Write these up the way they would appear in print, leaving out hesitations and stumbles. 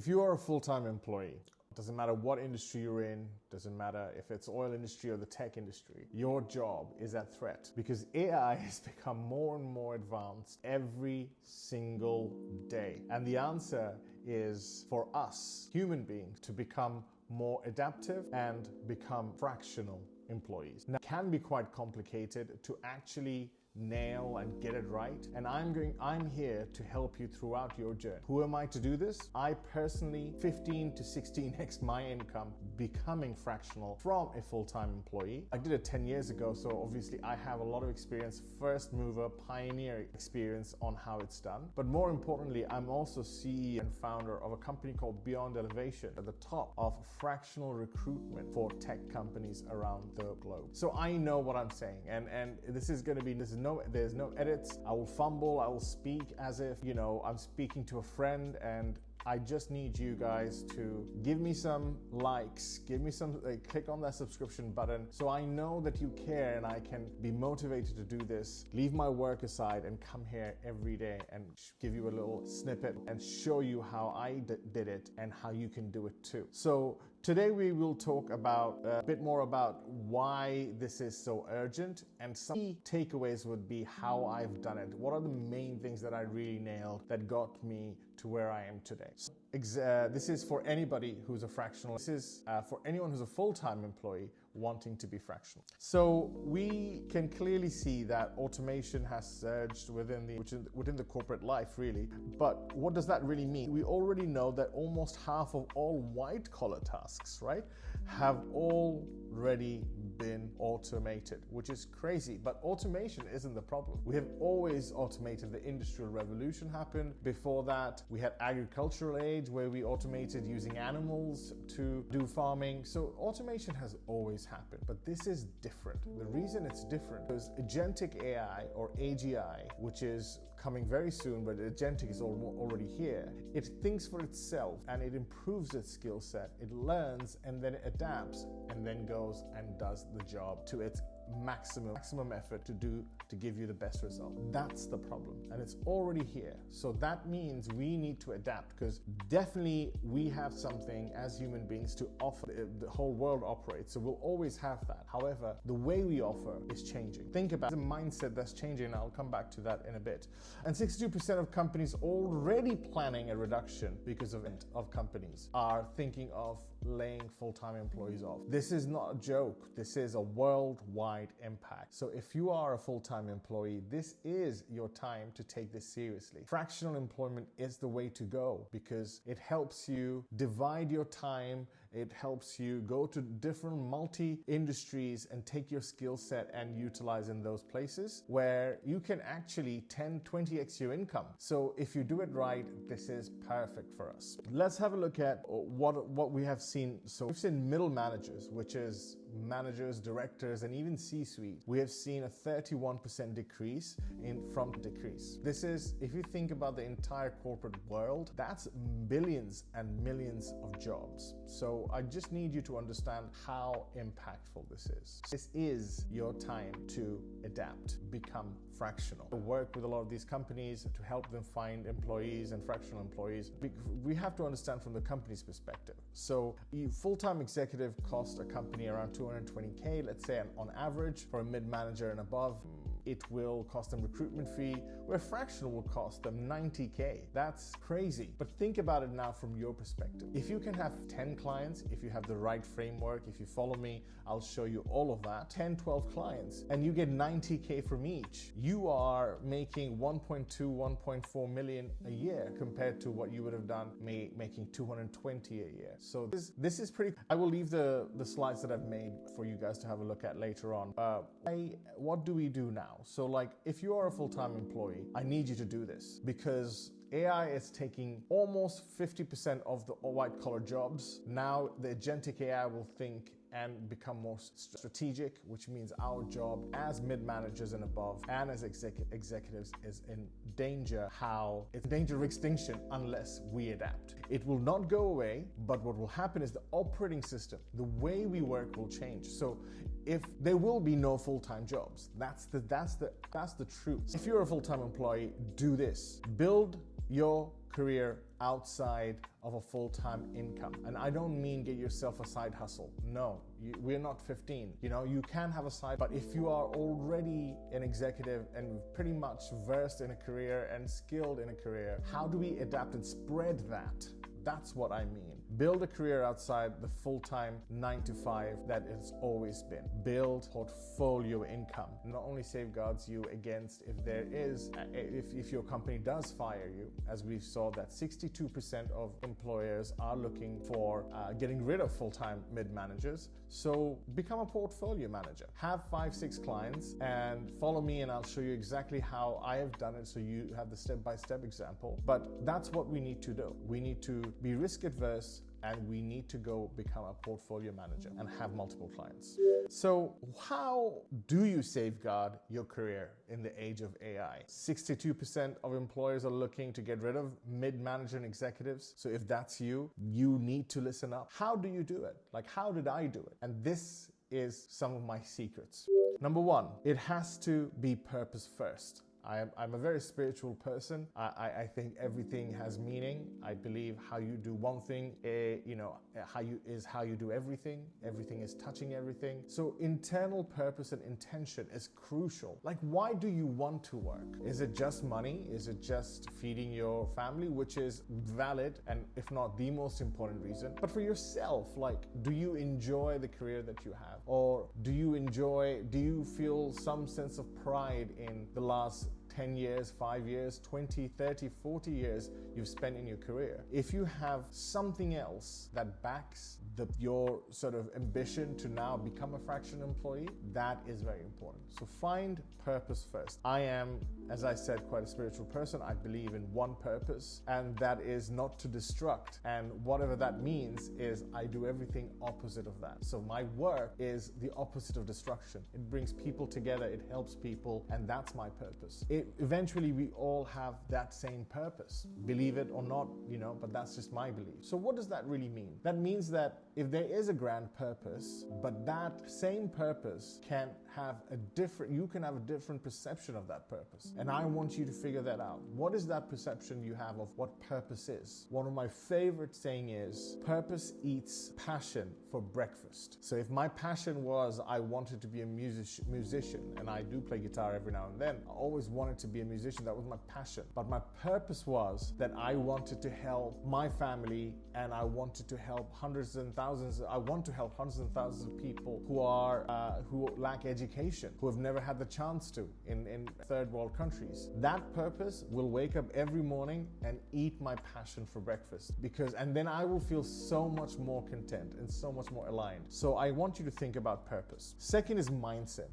If you are a full-time employee, doesn't matter what industry you're in, doesn't matter if it's oil industry or the tech industry, your job is at threat because AI has become more and more advanced every single day. And the answer is for us, human beings, to become more adaptive and become fractional employees. Now, it can be quite complicated to actually nail and get it right, and I'm here to help you throughout your journey. Who am I to do this? I personally 15 to 16x my income becoming fractional from a full-time employee. I did it 10 years ago, so obviously I have a lot of experience, first mover, pioneer experience on how it's done. But more importantly, I'm also CEO and founder of a company called Beyond Elevation, at the top of fractional recruitment for tech companies around the globe. So I know what I'm saying, and there's no edits. I will fumble, I will speak as if, I'm speaking to a friend, and I just need you guys to give me some likes, click on that subscription button so I know that you care and I can be motivated to do this, leave my work aside and come here every day and give you a little snippet and show you how I did it and how you can do it too. So today we will talk about a bit more about why this is so urgent, and some key takeaways would be how I've done it. What are the main things that I really nailed that got me to where I am today? So, this is for anybody who's a fractional. This is for anyone who's a full-time employee wanting to be fractional. So we can clearly see that automation has surged within the corporate life, really. But what does that really mean? We already know that almost half of all white-collar tasks, right, have already been automated, which is crazy. But automation isn't the problem. We have always automated. The Industrial Revolution happened. Before that, we had agricultural age where we automated using animals to do farming. So automation has always happened, but this is different. The reason it's different is agentic AI, or AGI, which is coming very soon, but agentic is already here. It thinks for itself and it improves its skill set. It learns and then it adapts and then goes and does the job to its maximum effort to give you the best result. That's the problem, and it's already here. So that means we need to adapt, because definitely we have something as human beings to offer. The whole world operates, so we'll always have that. However, the way we offer is changing. Think about the mindset that's changing, and I'll come back to that in a bit. And 62% of companies already planning a reduction because of companies are thinking of laying full-time employees off. This is not a joke. This is a worldwide impact. So if you are a full-time employee, this is your time to take this seriously. Fractional employment is the way to go because it helps you divide your time. It helps you go to different multi-industries and take your skill set and utilize in those places where you can actually 10, 20x your income. So if you do it right, this is perfect for us. Let's have a look at what we have seen. So we've seen middle managers, which is managers, directors, and even C-suite. We have seen a 31% decrease from decrease. This is, if you think about the entire corporate world, that's billions and millions of jobs. So I just need you to understand how impactful this is. This is your time to adapt, become fractional. I work with a lot of these companies to help them find employees and fractional employees. We have to understand from the company's perspective. So a full-time executive costs a company around 220K, let's say on average. For a mid-manager and above, it will cost them recruitment fee, where fractional will cost them 90K. That's crazy. But think about it now from your perspective. If you can have 10 clients, if you have the right framework, if you follow me, I'll show you all of that, 10, 12 clients, and you get 90K from each, you are making 1.2, 1.4 million a year compared to what you would have done making 220 a year. So this is pretty. I will leave the slides that I've made for you guys to have a look at later on. What do we do now? So like, if you are a full-time employee, I need you to do this because AI is taking almost 50% of the white-collar jobs. Now the agentic AI will think and become more strategic, which means our job as mid-managers and above and as executives is in danger. It's in danger of extinction unless we adapt. It will not go away, but what will happen is the operating system, the way we work will change. So if there will be no full-time jobs, that's the truth. If you're a full-time employee, do this. Build your career outside of a full-time income. And I don't mean get yourself a side hustle. No, we're not 15. You can have a side, but if you are already an executive and pretty much versed in a career and skilled in a career, how do we adapt and spread that? That's what I mean. Build a career outside the full-time 9 to 5 that it's always been. Build portfolio income. Not only safeguards you against if your company does fire you, as we saw that 62% of employers are looking for getting rid of full-time mid-managers. So become a portfolio manager. Have 5-6 clients and follow me and I'll show you exactly how I have done it so you have the step-by-step example. But that's what we need to do. We need to be risk adverse and we need to go become a portfolio manager and have multiple clients. So how do you safeguard your career in the age of AI? 62% of employers are looking to get rid of mid-manager and executives. So if that's you, you need to listen up. How do you do it? Like, how did I do it? And this is some of my secrets. Number one, it has to be purpose first. I'm a very spiritual person. I think everything has meaning. I believe how you do one thing, how you do everything. Everything is touching everything. So internal purpose and intention is crucial. Like, why do you want to work? Is it just money? Is it just feeding your family, which is valid and if not the most important reason? But for yourself, like, do you enjoy the career that you have? Or do you feel some sense of pride in the last 10 years, 5 years, 20, 30, 40 years you've spent in your career? If you have something else that backs your sort of ambition to now become a fractional employee, that is very important. So find purpose first. I am, as I said, quite a spiritual person. I believe in one purpose, and that is not to destruct. And whatever that means is I do everything opposite of that. So my work is the opposite of destruction. It brings people together, it helps people, and that's my purpose. Eventually we all have that same purpose, believe it or not, but that's just my belief. So what does that really mean? That means that if there is a grand purpose, but that same purpose you can have a different perception of that purpose. And I want you to figure that out. What is that perception you have of what purpose is? One of my favorite saying is, purpose eats passion for breakfast. So if my passion was I wanted to be a musician, and I do play guitar every now and then, I always wanted to be a musician. That was my passion. But my purpose was that I wanted to help my family, and I wanted to help hundreds and thousands of people who lack education, who have never had the chance to in third world countries. That purpose will wake up every morning and eat my passion for breakfast, and then I will feel so much more content and so much more aligned. So I want you to think about purpose. Second is mindset.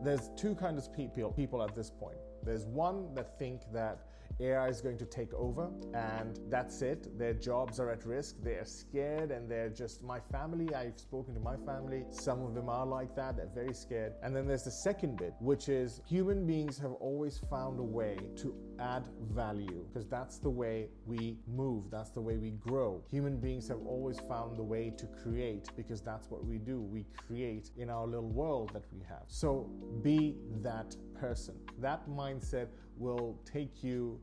There's two kinds of people at this point. There's one that think that AI is going to take over and that's it. Their jobs are at risk. They're scared and they're just, my family, I've spoken to my family. Some of them are like that. They're very scared. And then there's the second bit, which is human beings have always found a way to add value, because that's the way we move. That's the way we grow. Human beings have always found the way to create, because that's what we do. We create in our little world that we have. So be that person. That mindset will take you.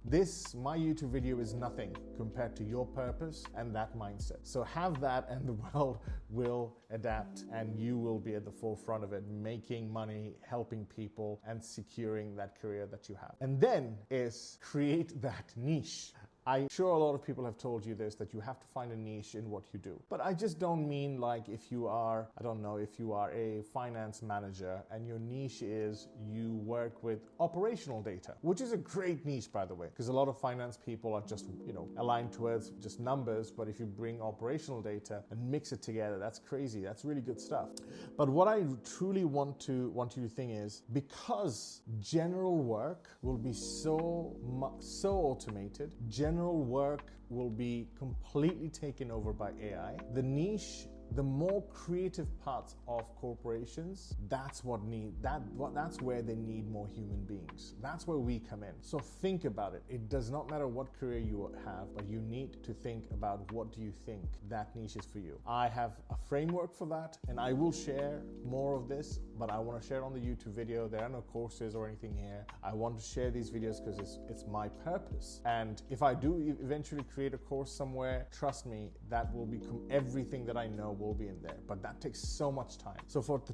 My YouTube video is nothing compared to your purpose and that mindset. So have that and the world will adapt and you will be at the forefront of it, making money, helping people and securing that career that you have. And then is create that niche. I'm sure a lot of people have told you this, that you have to find a niche in what you do. But I just don't mean like if you are a finance manager and your niche is you work with operational data, which is a great niche, by the way, because a lot of finance people are just, aligned towards just numbers. But if you bring operational data and mix it together, that's crazy. That's really good stuff. But what I truly want you to think is, because general work will be so automated, general work will be completely taken over by AI. The niche the more creative parts of corporations, that's where they need more human beings. That's where we come in. So think about it. It does not matter what career you have, but you need to think about what do you think that niche is for you. I have a framework for that, and I will share more of this, but I want to share it on the YouTube video. There are no courses or anything here. I want to share these videos because it's my purpose. And if I do eventually create a course somewhere, trust me, that will become everything that I know will be in there. But that takes so much time. So for the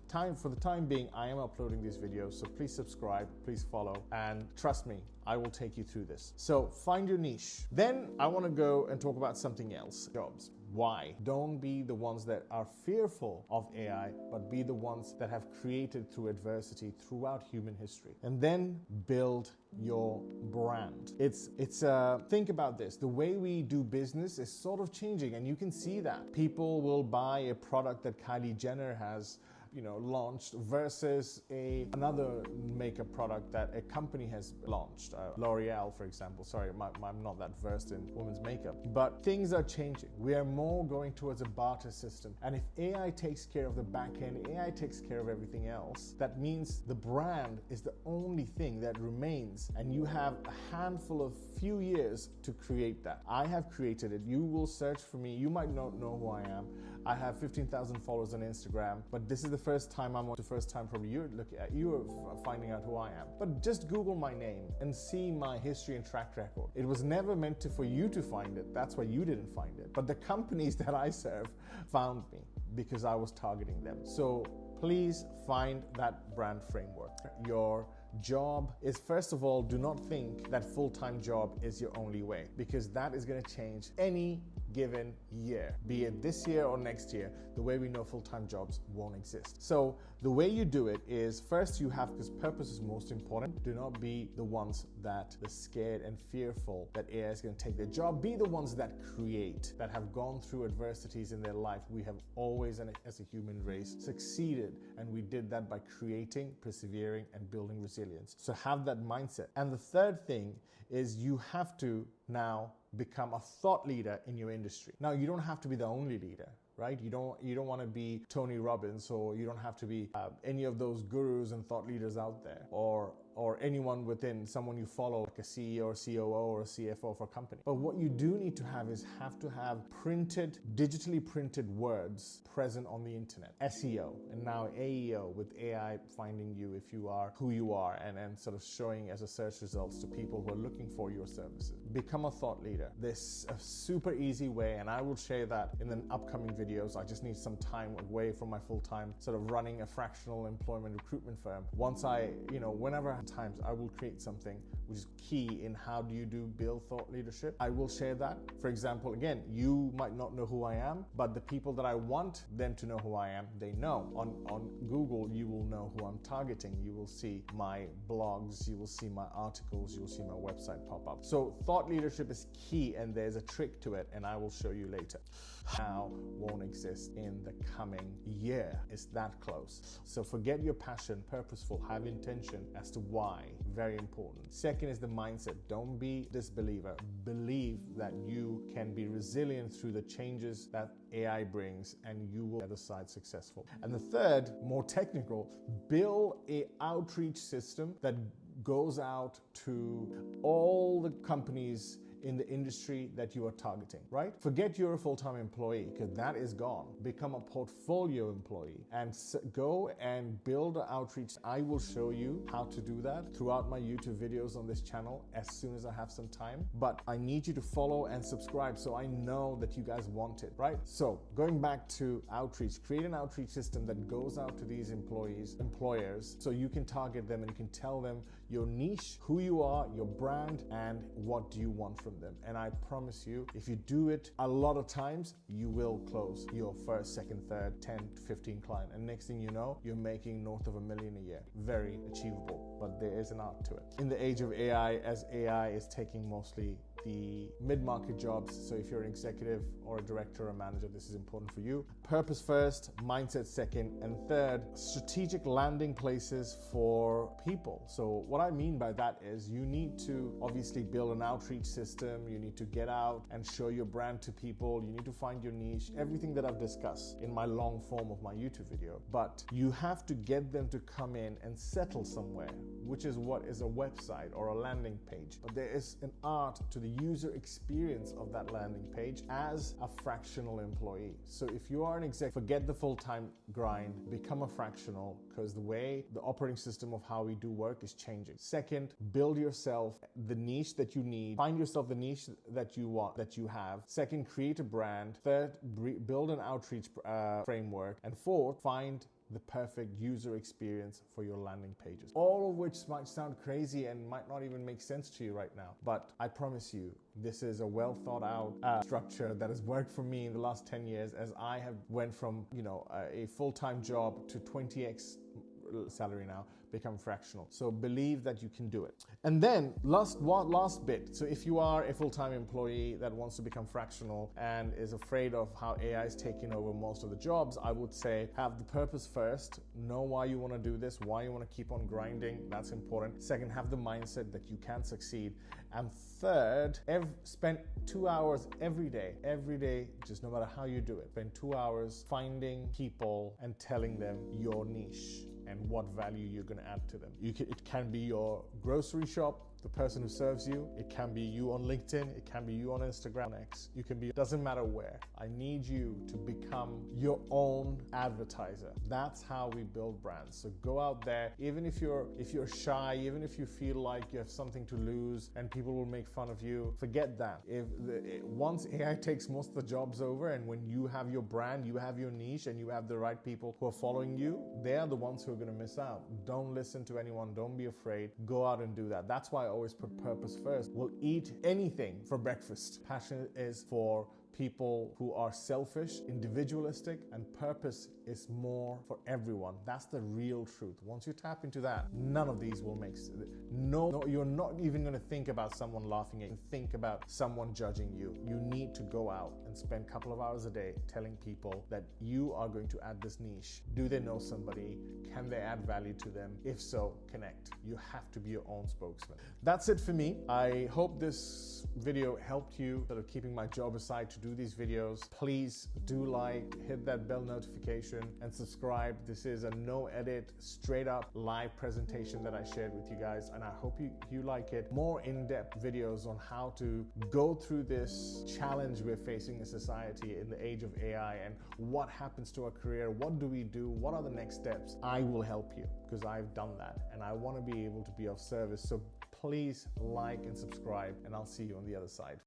time being, I am uploading these videos. So please subscribe, please follow, and trust me, I will take you through this. So find your niche. Then I want to go and talk about something else. Jobs. Why? Don't be the ones that are fearful of AI, but be the ones that have created through adversity throughout human history. And then build your brand. Think about this. The way we do business is sort of changing, and you can see that. People will buy a product that Kylie Jenner has launched versus another makeup product that a company has launched. L'Oreal, for example. Sorry, I'm not that versed in women's makeup. But things are changing. We are more going towards a barter system. And if AI takes care of the back end, AI takes care of everything else, that means the brand is the only thing that remains. And you have a handful of few years to create that. I have created it. You will search for me. You might not know who I am. I have 15,000 followers on Instagram, but this is the first time probably you're finding out who I am. But just Google my name and see my history and track record. It was never meant for you to find it. That's why you didn't find it. But the companies that I serve found me because I was targeting them. So please find that brand framework. Your job is, first of all, do not think that full-time job is your only way, because that is going to change any given year, be it this year or next year. The way we know full-time jobs won't exist. So the way you do it is, first you have, because purpose is most important, do not be the ones that are scared and fearful that AI is going to take their job. Be the ones that create, that have gone through adversities in their life. We have always, as a human race, succeeded, and we did that by creating, persevering, and building resilience. So have that mindset. And the third thing is you have to now become a thought leader in your industry. Now, you don't have to be the only leader, right? You don't want to be Tony Robbins, or you don't have to be any of those gurus and thought leaders out there, or anyone within someone you follow, like a CEO or COO or a CFO for a company. But what you do need to have digitally printed words present on the internet. SEO, and now AEO, with AI finding you if you are who you are, and sort of showing as a search results to people who are looking for your services. Become a thought leader. There's a super easy way, and I will share that in the upcoming videos. I just need some time away from my full-time sort of running a fractional employment recruitment firm. Once whenever I have times, I will create something which is key in how do you build thought leadership. I will share that. For example, again, you might not know who I am, but the people that I want them to know who I am, they know. On Google, you will know who I'm targeting. You will see my blogs, you will see my articles, you will see my website pop up. So thought leadership is key, and there's a trick to it, and I will show you later. How won't exist in the coming year. It's that close. So forget your passion, purposeful, have intention as to why. Very important. Second is the mindset. Don't be disbeliever. Believe that you can be resilient through the changes that AI brings, and you will be on the other side successful. And the third, more technical, build an outreach system that goes out to all the companies in the industry that you are targeting, right? Forget you're a full-time employee, because that is gone. Become a portfolio employee and go and build an outreach. I will show you how to do that throughout my YouTube videos on this channel as soon as I have some time. But I need you to follow and subscribe so I know that you guys want it, right? So going back to outreach, create an outreach system that goes out to these employers, so you can target them and you can tell them your niche, who you are, your brand, and what do you want from them. And I promise you, if you do it a lot of times, you will close your first, second, third, 10 to 15 client. And next thing you know, you're making north of $1 million a year. Very achievable, but there is an art to it. In the age of AI, as AI is taking mostly the mid-market jobs. So if you're an executive or a director or a manager, this is important for you. Purpose first, mindset second, and third, strategic landing places for people. So what I mean by that is you need to obviously build an outreach system. You need to get out and show your brand to people. You need to find your niche, everything that I've discussed in my long form of my YouTube video. But you have to get them to come in and settle somewhere, which is what is a website or a landing page. But there is an art to the user experience of that landing page as a fractional employee. So if you are an exec, forget the full-time grind, become a fractional, because the way the operating system of how we do work is changing. Second, build yourself the niche that you need. Find yourself the niche that you want, that you have. Second, create a brand. Third, build an outreach framework. And fourth, find the perfect user experience for your landing pages. All of which might sound crazy and might not even make sense to you right now. But I promise you, this is a well thought out structure that has worked for me in the last 10 years as I have went from, a full-time job to 20x salary now, become fractional. So believe that you can do it. And then last bit. So if you are a full-time employee that wants to become fractional and is afraid of how AI is taking over most of the jobs, I would say have the purpose first. Know why you want to do this, why you want to keep on grinding. That's important. Second, have the mindset that you can succeed. And third, spend 2 hours every day, just no matter how you do it, spend 2 hours finding people and telling them your niche and what value you're going to add to them. It can be your grocery shop, the person who serves you. It can be you on LinkedIn. It can be you on Instagram, X. You can be, doesn't matter where. I need you to become your own advertiser. That's how we build brands. So go out there, even if you're shy, even if you feel like you have something to lose and people will make fun of you, forget that. Once AI takes most of the jobs over, and when you have your brand, you have your niche, and you have the right people who are following you, they are the ones who are going to miss out. Don't listen to anyone. Don't be afraid. Go out and do that. That's why I always put purpose first. We'll eat anything for breakfast. Passion is for people who are selfish, individualistic, and purpose is more for everyone. That's the real truth. Once you tap into that, none of these will make sense. No, you're not even going to think about someone laughing at you, think about someone judging you. You need to go out and spend a couple of hours a day telling people that you are going to add this niche. Do they know somebody? Can they add value to them? If so, connect. You have to be your own spokesman. That's it for me. I hope this video helped you sort of keeping my job aside to do these videos. Please do hit that bell notification and subscribe. This is a no edit, straight up live presentation that I shared with you guys, and I hope you like it. More in-depth videos on how to go through this challenge we're facing in society in the age of AI and what happens to our career, what do we do, what are the next steps. I will help you because I've done that and I want to be able to be of service. So please like and subscribe, and I'll see you on the other side.